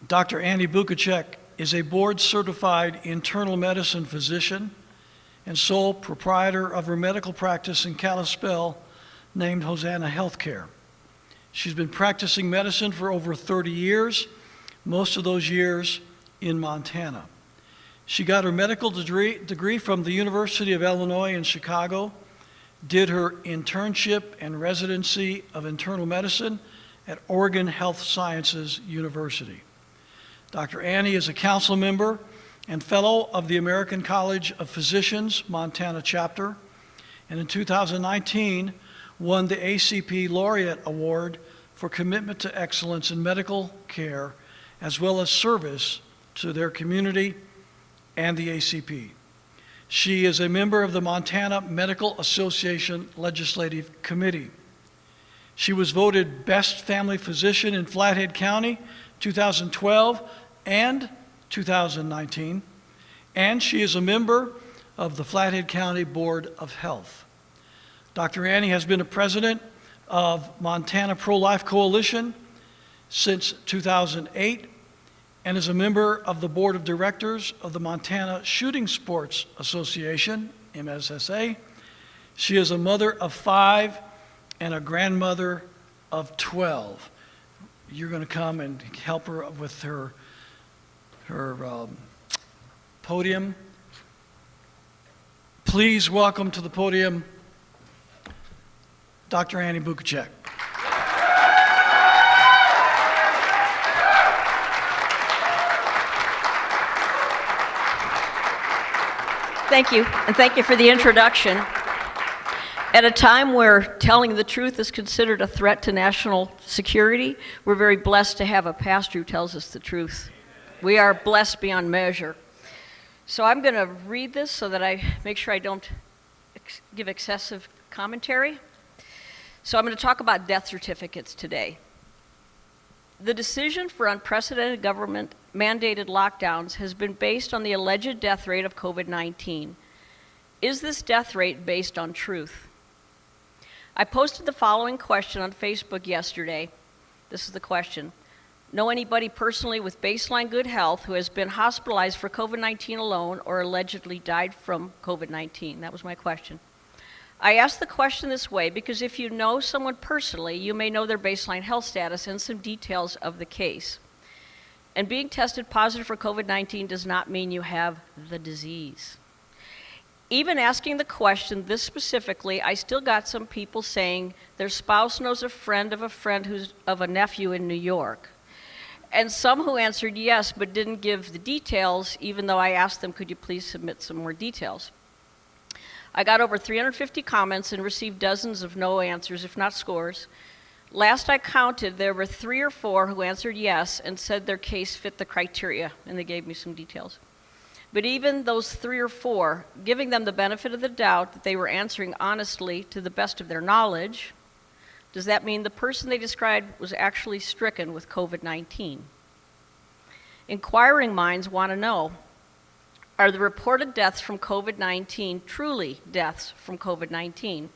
Dr. Annie Bukacek is a board-certified internal medicine physician and sole proprietor of her medical practice in Kalispell named Hosanna Healthcare. She's been practicing medicine for over 30 years, most of those years in Montana. She got her medical degree from the University of Illinois in Chicago, did her internship and residency of internal medicine at Oregon Health Sciences University. Dr. Annie is a council member and fellow of the American College of Physicians Montana chapter, and in 2019 won the ACP Laureate Award for commitment to excellence in medical care, as well as service to their community and the ACP. She is a member of the Montana Medical Association Legislative Committee. She was voted Best Family Physician in Flathead County 2012 and 2019, and she is a member of the Flathead County Board of Health. Dr. Annie has been a president of Montana Pro-Life Coalition since 2008 and is a member of the board of directors of the Montana Shooting Sports Association, MSSA. She is a mother of 5 and a grandmother of 12. You're going to come and help her with her podium. Please welcome to the podium Dr. Annie Bukacek. Thank you, and thank you for the introduction. At a time where telling the truth is considered a threat to national security, we're very blessed to have a pastor who tells us the truth. We are blessed beyond measure. So I'm going to read this so that I make sure I don't give excessive commentary. So I'm going to talk about death certificates today. The decision for unprecedented government-mandated lockdowns has been based on the alleged death rate of COVID-19. Is this death rate based on truth? I posted the following question on Facebook yesterday. This is the question. Know anybody personally with baseline good health who has been hospitalized for COVID-19 alone or allegedly died from COVID-19? That was my question. I asked the question this way because if you know someone personally, you may know their baseline health status and some details of the case. And being tested positive for COVID-19 does not mean you have the disease. Even asking the question this specifically, I still got some people saying their spouse knows a friend who's of a nephew in New York. And some who answered yes but didn't give the details, even though I asked them, could you please submit some more details? I got over 350 comments and received dozens of no answers, if not scores. Last I counted, there were 3 or 4 who answered yes and said their case fit the criteria, and they gave me some details. But even those 3 or 4, giving them the benefit of the doubt that they were answering honestly to the best of their knowledge, does that mean the person they described was actually stricken with COVID-19? Inquiring minds want to know, are the reported deaths from COVID-19 truly deaths from COVID-19?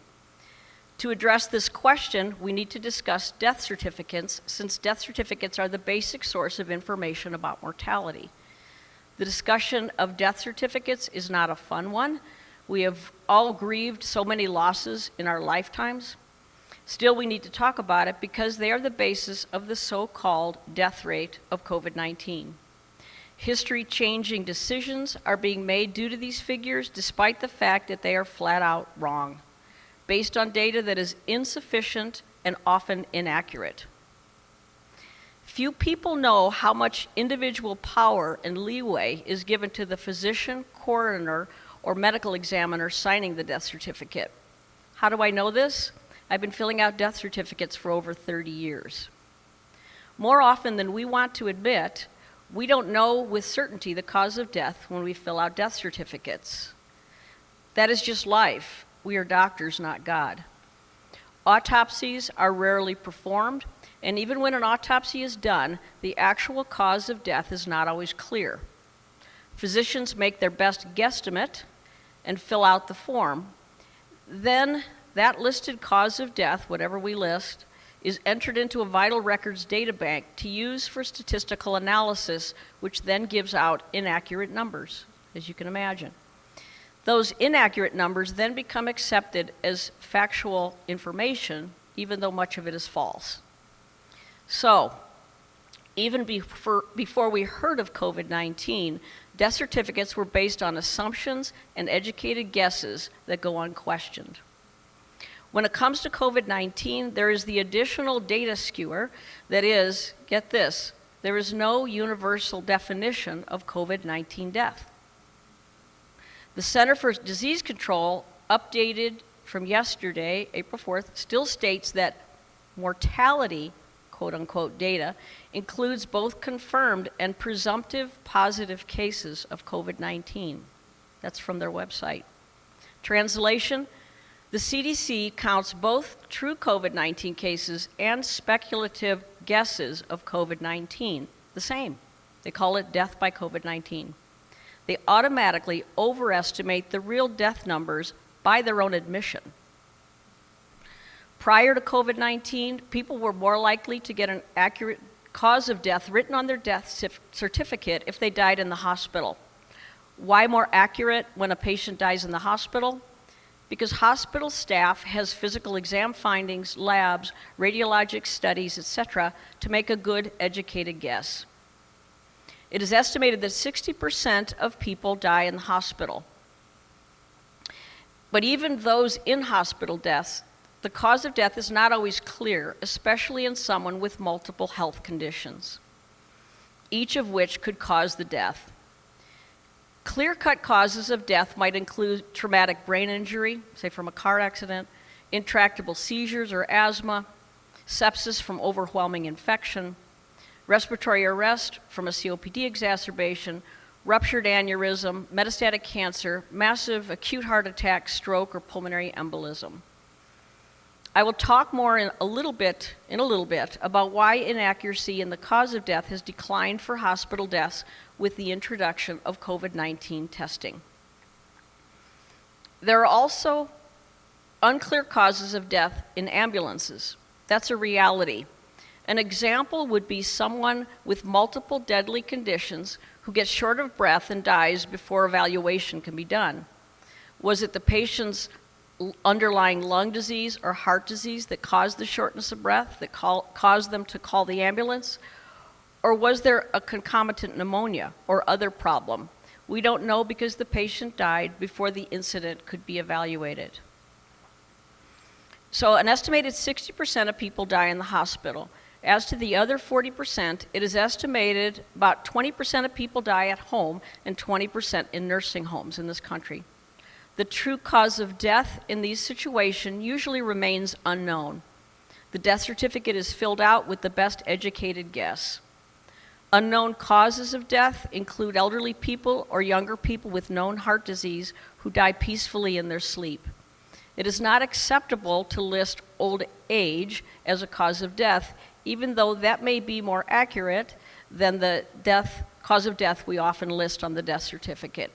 To address this question, we need to discuss death certificates, since death certificates are the basic source of information about mortality. The discussion of death certificates is not a fun one. We have all grieved so many losses in our lifetimes. Still, we need to talk about it because they are the basis of the so-called death rate of COVID-19. History-changing decisions are being made due to these figures despite the fact that they are flat out wrong, based on data that is insufficient and often inaccurate. Few people know how much individual power and leeway is given to the physician, coroner, or medical examiner signing the death certificate. How do I know this? I've been filling out death certificates for over 30 years. More often than we want to admit, we don't know with certainty the cause of death when we fill out death certificates. That is just life. We are doctors, not God. Autopsies are rarely performed, and even when an autopsy is done, the actual cause of death is not always clear. Physicians make their best guesstimate and fill out the form. Then that listed cause of death, whatever we list, is entered into a vital records data bank to use for statistical analysis, which then gives out inaccurate numbers, as you can imagine. Those inaccurate numbers then become accepted as factual information, even though much of it is false. So, even before we heard of COVID-19, death certificates were based on assumptions and educated guesses that go unquestioned. When it comes to COVID-19, there is the additional data skewer that is, get this, there is no universal definition of COVID-19 death. The Center for Disease Control, updated from yesterday, April 4th, still states that mortality, quote-unquote, data includes both confirmed and presumptive positive cases of COVID-19. That's from their website. Translation, the CDC counts both true COVID-19 cases and speculative guesses of COVID-19 the same. They call it death by COVID-19. They automatically overestimate the real death numbers by their own admission. Prior to COVID-19, people were more likely to get an accurate cause of death written on their death certificate if they died in the hospital. Why more accurate when a patient dies in the hospital? Because hospital staff has physical exam findings, labs, radiologic studies, etc., to make a good, educated guess. It is estimated that 60% of people die in the hospital. But even those in hospital deaths, the cause of death is not always clear, especially in someone with multiple health conditions, each of which could cause the death. Clear-cut causes of death might include traumatic brain injury, say from a car accident, intractable seizures or asthma, sepsis from overwhelming infection, respiratory arrest from a COPD exacerbation, ruptured aneurysm, metastatic cancer, massive acute heart attack, stroke, or pulmonary embolism. I will talk more in a little bit about why inaccuracy in the cause of death has declined for hospital deaths with the introduction of COVID-19 testing. There are also unclear causes of death in ambulances. That's a reality. An example would be someone with multiple deadly conditions who gets short of breath and dies before evaluation can be done. Was it the patient's underlying lung disease or heart disease that caused the shortness of breath, that caused them to call the ambulance? Or was there a concomitant pneumonia or other problem? We don't know because the patient died before the incident could be evaluated. So an estimated 60% of people die in the hospital. As to the other 40%, it is estimated about 20% of people die at home and 20% in nursing homes in this country. The true cause of death in these situations usually remains unknown. The death certificate is filled out with the best educated guess. Unknown causes of death include elderly people or younger people with known heart disease who die peacefully in their sleep. It is not acceptable to list old age as a cause of death, even though that may be more accurate than the cause of death we often list on the death certificate.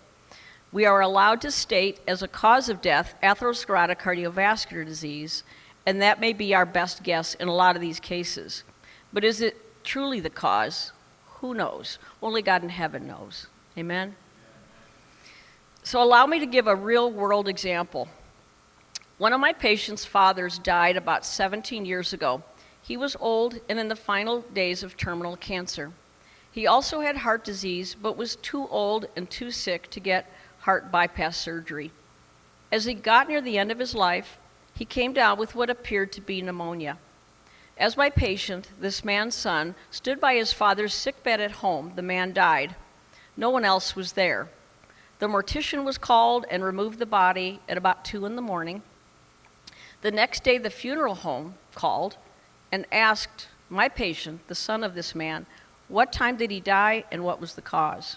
We are allowed to state as a cause of death atherosclerotic cardiovascular disease, and that may be our best guess in a lot of these cases. But is it truly the cause? Who knows? Only God in heaven knows. Amen? So allow me to give a real-world example. One of my patient's fathers died about 17 years ago. He was old and in the final days of terminal cancer. He also had heart disease, but was too old and too sick to get heart bypass surgery. As he got near the end of his life, he came down with what appeared to be pneumonia. As my patient, this man's son, stood by his father's sick bed at home, the man died. No one else was there. The mortician was called and removed the body at about 2 a.m. The next day, the funeral home called and asked my patient, the son of this man, what time did he die and what was the cause?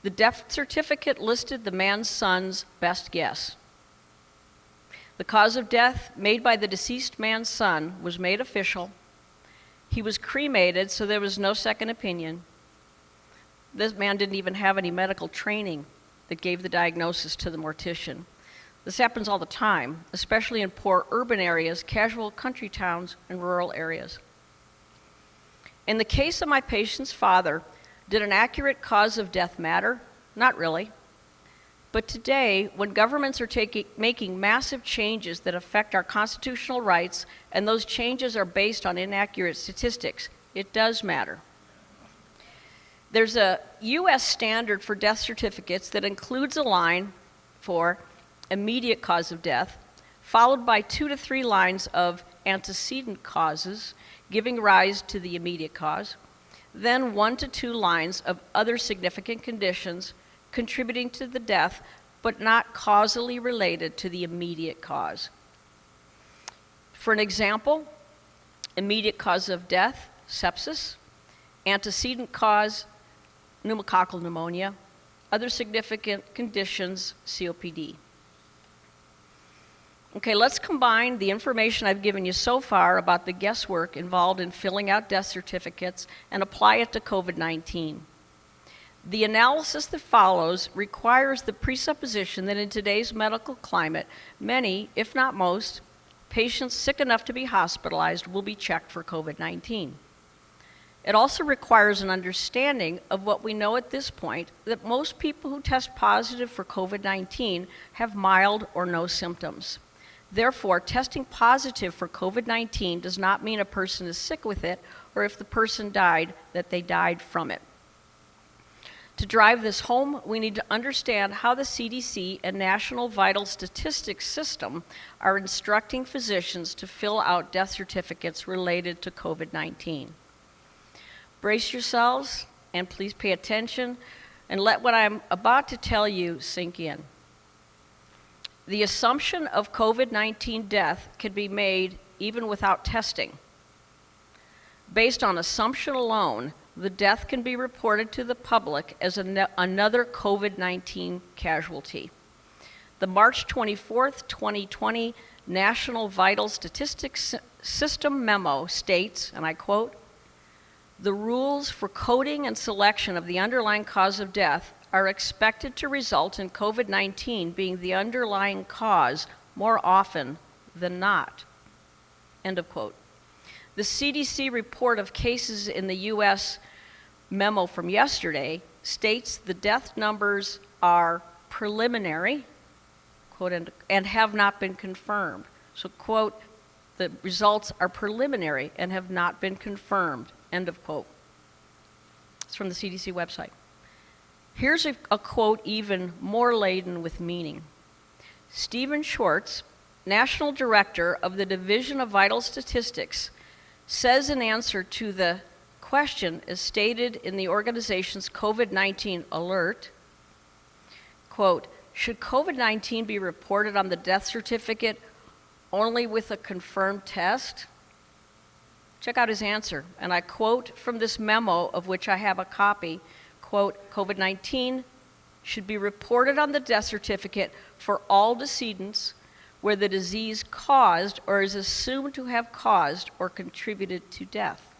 The death certificate listed the man's son's best guess. The cause of death made by the deceased man's son was made official. He was cremated, so there was no second opinion. This man didn't even have any medical training that gave the diagnosis to the mortician. This happens all the time, especially in poor urban areas, casual country towns, and rural areas. In the case of my patient's father, did an accurate cause of death matter? Not really. But today, when governments are making massive changes that affect our constitutional rights, and those changes are based on inaccurate statistics, it does matter. There's a U.S. standard for death certificates that includes a line for immediate cause of death, followed by 2 to 3 lines of antecedent causes, giving rise to the immediate cause, then 1 to 2 lines of other significant conditions contributing to the death, but not causally related to the immediate cause. For an example, immediate cause of death, sepsis; antecedent cause, pneumococcal pneumonia; other significant conditions, COPD. Okay, let's combine the information I've given you so far about the guesswork involved in filling out death certificates and apply it to COVID-19. The analysis that follows requires the presupposition that in today's medical climate, many, if not most, patients sick enough to be hospitalized will be checked for COVID-19. It also requires an understanding of what we know at this point, that most people who test positive for COVID-19 have mild or no symptoms. Therefore, testing positive for COVID-19 does not mean a person is sick with it, or if the person died, that they died from it. To drive this home, we need to understand how the CDC and National Vital Statistics System are instructing physicians to fill out death certificates related to COVID-19. Brace yourselves, and please pay attention, and let what I'm about to tell you sink in. The assumption of COVID-19 death can be made even without testing. Based on assumption alone, the death can be reported to the public as another COVID-19 casualty. The March 24th, 2020 National Vital Statistics System memo states, and I quote, "The rules for coding and selection of the underlying cause of death are expected to result in COVID-19 being the underlying cause more often than not." End of quote. The CDC report of cases in the U.S. memo from yesterday states the death numbers are preliminary, quote, and have not been confirmed. So, quote, "The results are preliminary and have not been confirmed," end of quote. It's from the CDC website. Here's a quote even more laden with meaning. Stephen Schwartz, National Director of the Division of Vital Statistics, says in answer to the question as stated in the organization's COVID-19 alert, quote, "Should COVID-19 be reported on the death certificate only with a confirmed test?" Check out his answer, and I quote from this memo, of which I have a copy, quote, "COVID-19 should be reported on the death certificate for all decedents where the disease caused or is assumed to have caused or contributed to death.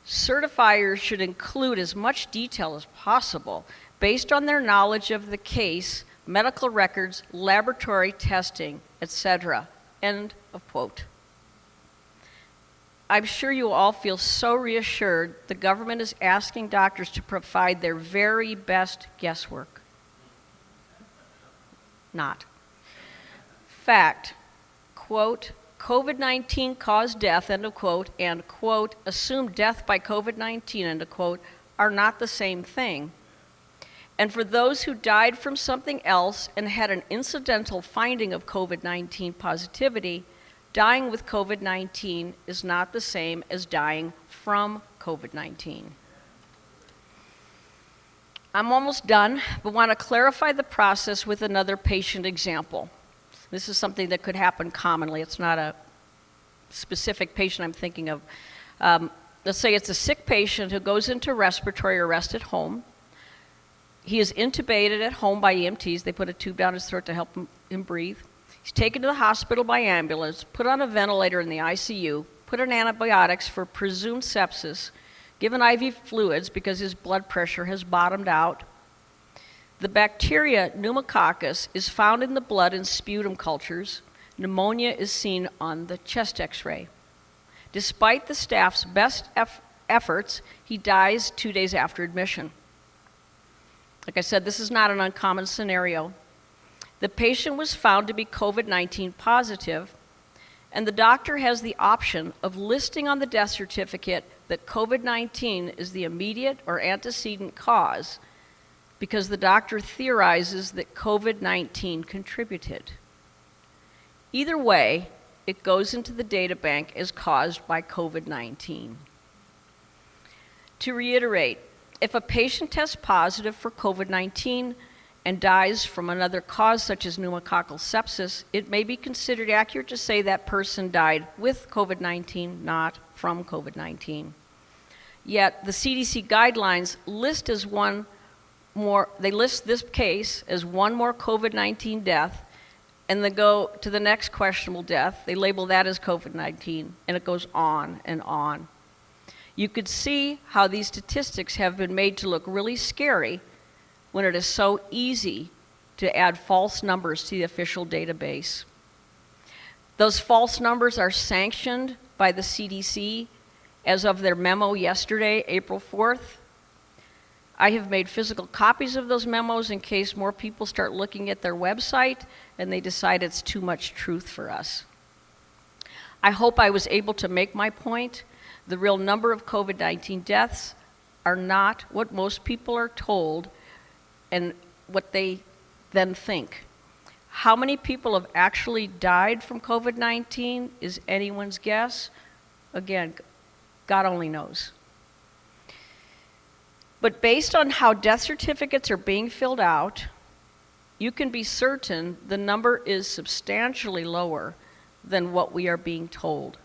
Certifiers should include as much detail as possible based on their knowledge of the case, medical records, laboratory testing, etc." End of quote. I'm sure you all feel so reassured the government is asking doctors to provide their very best guesswork. Not. Fact, quote, "COVID-19 caused death," end of quote, and, quote, "assumed death by COVID-19," end of quote, are not the same thing. And for those who died from something else and had an incidental finding of COVID-19 positivity, dying with COVID-19 is not the same as dying from COVID-19. I'm almost done, but want to clarify the process with another patient example. This is something that could happen commonly. It's not a specific patient I'm thinking of. Let's say it's a sick patient who goes into respiratory arrest at home. He is intubated at home by EMTs. They put a tube down his throat to help him breathe. He's taken to the hospital by ambulance, put on a ventilator in the ICU, put on antibiotics for presumed sepsis, given IV fluids because his blood pressure has bottomed out. The bacteria pneumococcus is found in the blood and sputum cultures. Pneumonia is seen on the chest x-ray. Despite the staff's best efforts, he dies 2 days after admission. Like I said, this is not an uncommon scenario. The patient was found to be COVID-19 positive, and the doctor has the option of listing on the death certificate that COVID-19 is the immediate or antecedent cause because the doctor theorizes that COVID-19 contributed. Either way, it goes into the data bank as caused by COVID-19. To reiterate, if a patient tests positive for COVID-19 and dies from another cause such as pneumococcal sepsis, it may be considered accurate to say that person died with COVID-19, not from COVID-19. Yet the CDC guidelines list they list this case as one more COVID-19 death, and they go to the next questionable death. They label that as COVID-19, and it goes on and on. You could see how these statistics have been made to look really scary when it is so easy to add false numbers to the official database. Those false numbers are sanctioned by the CDC as of their memo yesterday, April 4th. I have made physical copies of those memos in case more people start looking at their website and they decide it's too much truth for us. I hope I was able to make my point. The real number of COVID-19 deaths are not what most people are told and what they then think. How many people have actually died from COVID-19 is anyone's guess. Again, God only knows. But based on how death certificates are being filled out, you can be certain the number is substantially lower than what we are being told.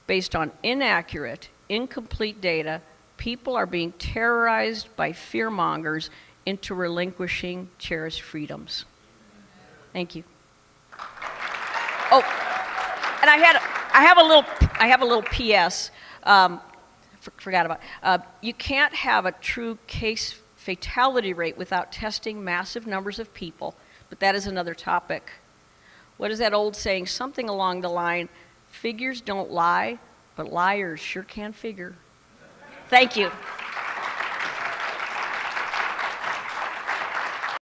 Based on inaccurate, incomplete data, people are being terrorized by fearmongers into relinquishing cherished freedoms. Thank you. Oh, and I have a little PS. Forgot about. You can't have a true case fatality rate without testing massive numbers of people, but that is another topic. What is that old saying? Something along the line, figures don't lie, but liars sure can figure. Thank you.